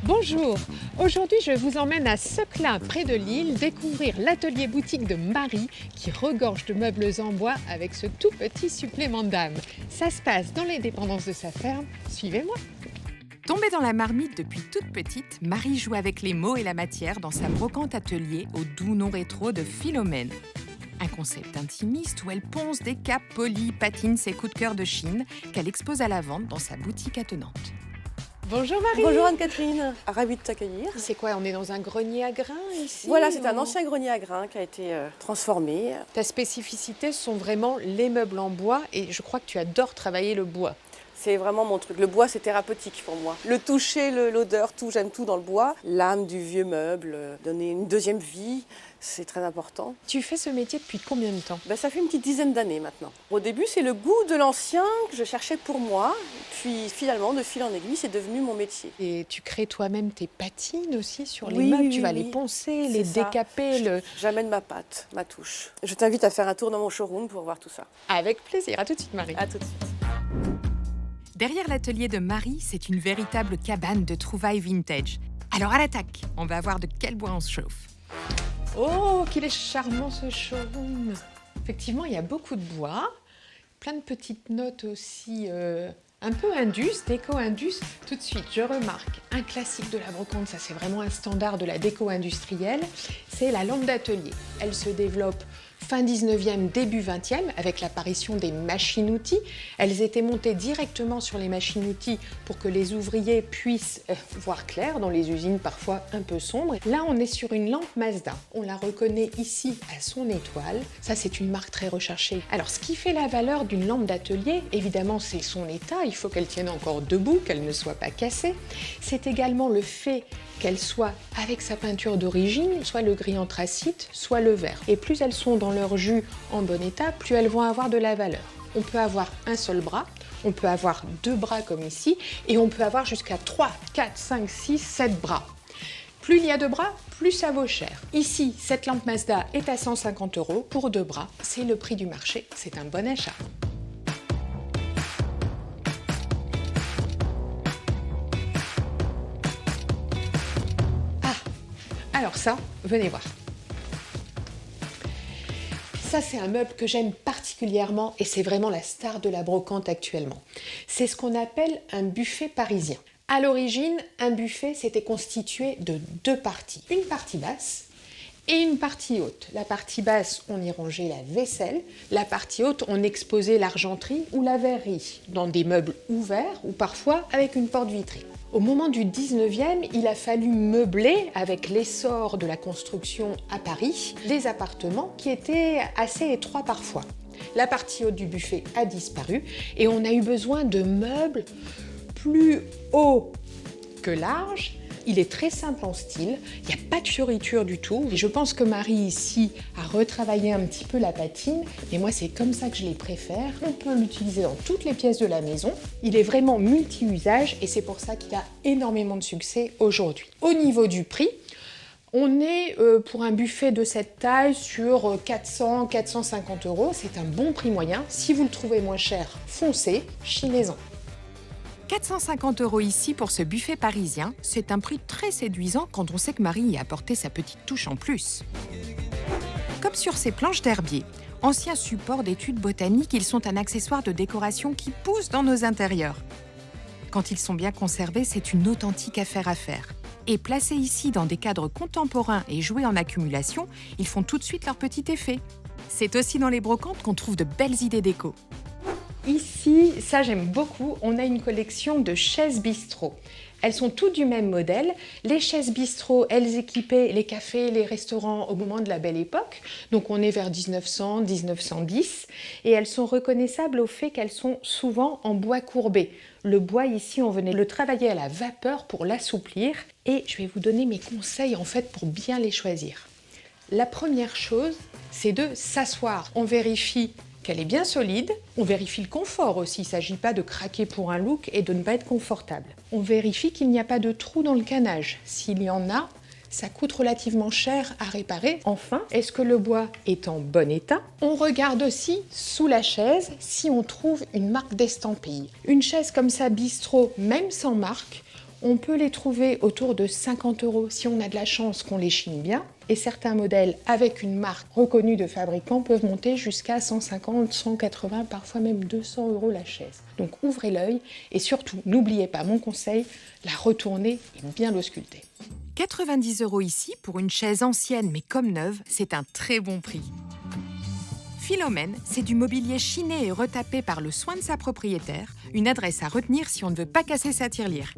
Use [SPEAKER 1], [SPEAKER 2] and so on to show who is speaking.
[SPEAKER 1] Bonjour, aujourd'hui je vous emmène à Seclin, près de Lille, découvrir l'atelier boutique de Marie qui regorge de meubles en bois avec ce tout petit supplément d'âme. Ça se passe dans les dépendances de sa ferme, suivez-moi.
[SPEAKER 2] Tombée dans la marmite depuis toute petite, Marie joue avec les mots et la matière dans sa brocante atelier au doux nom rétro de Philomène. Un concept intimiste où elle ponce des capes polies, patine ses coups de cœur de Chine qu'elle expose à la vente dans sa boutique attenante.
[SPEAKER 1] Bonjour Marie.
[SPEAKER 3] Bonjour Anne-Catherine, ravie de t'accueillir.
[SPEAKER 1] C'est quoi, on est dans un grenier à grains ici?
[SPEAKER 3] Voilà, c'est un ancien grenier à grains qui a été transformé.
[SPEAKER 1] Ta spécificité sont vraiment les meubles en bois et je crois que tu adores travailler le bois.
[SPEAKER 3] C'est vraiment mon truc. Le bois, c'est thérapeutique pour moi. Le toucher, l'odeur, tout, j'aime tout dans le bois. L'âme du vieux meuble, donner une deuxième vie, c'est très important.
[SPEAKER 1] Tu fais ce métier depuis combien de temps?
[SPEAKER 3] Ça fait une petite dizaine d'années maintenant. Au début, c'est le goût de l'ancien que je cherchais pour moi. Puis finalement, de fil en aiguille, c'est devenu mon métier.
[SPEAKER 1] Et tu crées toi-même tes patines aussi sur les
[SPEAKER 3] Oui,
[SPEAKER 1] meubles,
[SPEAKER 3] oui,
[SPEAKER 1] tu vas
[SPEAKER 3] oui.
[SPEAKER 1] les poncer,
[SPEAKER 3] C'est
[SPEAKER 1] les
[SPEAKER 3] ça.
[SPEAKER 1] décaper.
[SPEAKER 3] J'amène ma patte, ma touche. Je t'invite à faire un tour dans mon showroom pour voir tout ça.
[SPEAKER 1] Avec plaisir, à tout de suite Marie.
[SPEAKER 3] À tout de suite.
[SPEAKER 2] Derrière l'atelier de Marie, c'est une véritable cabane de trouvailles vintage. Alors à l'attaque, on va voir de quel bois on se chauffe.
[SPEAKER 1] Oh, qu'il est charmant ce showroom. Effectivement, il y a beaucoup de bois, plein de petites notes aussi, un peu indus, déco-indus. Tout de suite, je remarque un classique de la brocante, ça c'est vraiment un standard de la déco industrielle, c'est la lampe d'atelier. Elle se développe fin 19e, début 20e, avec l'apparition des machines-outils. Elles étaient montées directement sur les machines-outils pour que les ouvriers puissent voir clair dans les usines parfois un peu sombres. Là, on est sur une lampe Mazda. On la reconnaît ici à son étoile. Ça, c'est une marque très recherchée. Alors, ce qui fait la valeur d'une lampe d'atelier, évidemment, c'est son état. Il faut qu'elle tienne encore debout, qu'elle ne soit pas cassée. C'est également le fait qu'elle soit avec sa peinture d'origine, soit le gris anthracite, soit le vert. Et plus elles sont dans leur jus en bon état, plus elles vont avoir de la valeur. On peut avoir un seul bras, on peut avoir deux bras comme ici, et on peut avoir jusqu'à 3, 4, 5, 6, 7 bras. Plus il y a de bras, plus ça vaut cher. Ici, cette lampe Mazda est à 150 € pour deux bras. C'est le prix du marché, c'est un bon achat. Alors ça, venez voir. Ça, c'est un meuble que j'aime particulièrement et c'est vraiment la star de la brocante actuellement. C'est ce qu'on appelle un buffet parisien. À l'origine, un buffet s'était constitué de deux parties. Une partie basse et une partie haute. La partie basse, on y rangeait la vaisselle. La partie haute, on exposait l'argenterie ou la verrerie dans des meubles ouverts ou parfois avec une porte vitrée. Au moment du 19e, il a fallu meubler, avec l'essor de la construction à Paris, des appartements qui étaient assez étroits parfois. La partie haute du buffet a disparu et on a eu besoin de meubles plus hauts que larges. Il est très simple en style, il n'y a pas de fioriture du tout. Et je pense que Marie ici a retravaillé un petit peu la patine, mais moi c'est comme ça que je les préfère. On peut l'utiliser dans toutes les pièces de la maison. Il est vraiment multi-usage et c'est pour ça qu'il a énormément de succès aujourd'hui. Au niveau du prix, on est pour un buffet de cette taille sur 400-450 €. C'est un bon prix moyen. Si vous le trouvez moins cher, foncez, chinez-en.
[SPEAKER 2] 450 € ici pour ce buffet parisien, c'est un prix très séduisant quand on sait que Marie y a apporté sa petite touche en plus. Comme sur ces planches d'herbier, anciens supports d'études botaniques, ils sont un accessoire de décoration qui pousse dans nos intérieurs. Quand ils sont bien conservés, c'est une authentique affaire à faire. Et placés ici dans des cadres contemporains et joués en accumulation, ils font tout de suite leur petit effet. C'est aussi dans les brocantes qu'on trouve de belles idées déco.
[SPEAKER 1] Ici, ça j'aime beaucoup, on a une collection de chaises bistrot. Elles sont toutes du même modèle. Les chaises bistrot, elles équipaient les cafés, les restaurants au moment de la Belle Époque. Donc on est vers 1900, 1910. Et elles sont reconnaissables au fait qu'elles sont souvent en bois courbé. Le bois ici, on venait le travailler à la vapeur pour l'assouplir. Et je vais vous donner mes conseils en fait pour bien les choisir. La première chose, c'est de s'asseoir. On vérifie qu'elle est bien solide. On vérifie le confort aussi. Il ne s'agit pas de craquer pour un look et de ne pas être confortable. On vérifie qu'il n'y a pas de trou dans le canage. S'il y en a, ça coûte relativement cher à réparer. Enfin, est-ce que le bois est en bon état? On regarde aussi sous la chaise si on trouve une marque d'estampille. Une chaise comme ça, bistrot, même sans marque, On peut les trouver autour de 50 € si on a de la chance qu'on les chine bien. Et certains modèles avec une marque reconnue de fabricant peuvent monter jusqu'à 150, 180, parfois même 200 € la chaise. Donc ouvrez l'œil et surtout, n'oubliez pas mon conseil, la retourner et bien l'ausculter.
[SPEAKER 2] 90 € ici pour une chaise ancienne mais comme neuve, c'est un très bon prix. Philomène, c'est du mobilier chiné et retapé par le soin de sa propriétaire, une adresse à retenir si on ne veut pas casser sa tirelire.